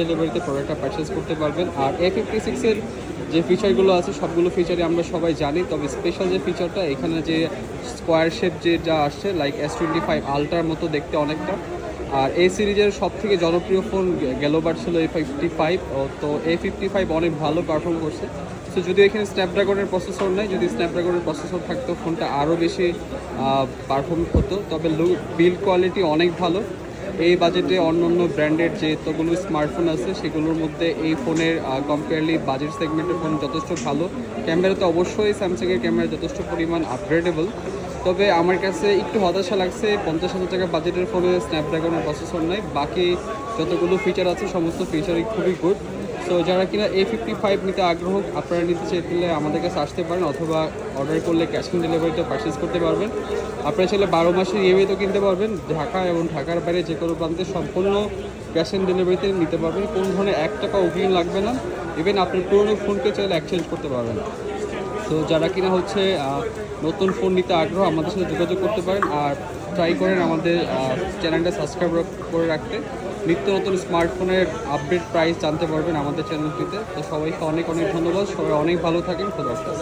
ডেলিভারিতে প্রোডাক্টটা পারচেস করতে পারবেন। আর A56-এর যে ফিচারগুলো আছে সবগুলো ফিচারই আমরা সবাই জানি, তবে স্পেশাল যে ফিচারটা এখানে যে স্কোয়ার শেপ যা আসছে লাইক S25 আলট্রার মতো দেখতে অনেকটা। আর এই সিরিজের সব থেকে জনপ্রিয় ফোন গেলোবার ছিল A55, তো A55 অনেক ভালো পারফর্ম করছে। তো যদিও এখানে স্ন্যাপড্রাগনের প্রসেসর নেই, যদি স্ন্যাপড্রাগনের প্রসেসর থাকতো ফোনটা আরও বেশি পারফর্ম হতো, তবে বিল্ড কোয়ালিটি অনেক ভালো। এই বাজেটে অন্য ব্র্যান্ডের যে এতগুলো স্মার্টফোন আছে সেগুলোর মধ্যে এই ফোনের কম্পেয়ারলি বাজেট সেগমেন্টের ফোন যথেষ্ট ভালো। ক্যামেরাতে অবশ্যই স্যামসাংয়ের ক্যামেরা যথেষ্ট পরিমাণ আপগ্রেডেবল, তবে আমার কাছে একটু হতাশা লাগছে 50,000 টাকা বাজেটের ফোনে স্ন্যাপড্রাগনের প্রসেসর নাই। বাকি যতগুলো ফিচার আছে সমস্ত ফিচারই খুবই গুড। সো যারা কিনা A55 নিতে আগ্রহ, আপনারা নিতে চাইলে আমাদের কাছে আসতে পারেন, অথবা অর্ডার করলে ক্যাশ অন ডেলিভারিতে পারচেস করতে পারবেন। আপনারা চাইলে 12 মাসের ইএমআইতেও কিনতে পারবেন। ঢাকা এবং ঢাকার বাইরে যে কোনো প্রান্তে সম্পূর্ণ ক্যাশ অন ডেলিভারিতে নিতে পারবেন, কোনো ধরনের 1 টাকা অগ্রিম লাগবে না। ইভেন আপনার পুরনো ফোনকে চাইলে এক্সচেঞ্জ করতে পারবেন। তো যারা কিনা নতুন ফোন নিতে আগ্রহ, আমাদের সাথে যোগাযোগ করতে পারেন। আর ট্রাই করেন আমাদের চ্যানেলটা সাবস্ক্রাইব করে রাখতে। নিত্য নতুন স্মার্টফোনের আপডেট প্রাইস জানতে পারবেন আমাদের চ্যানেলটিতে। তো সবাইকে অনেক অনেক ধন্যবাদ, সবাই অনেক ভালো থাকেন। খোদা হাফেজ।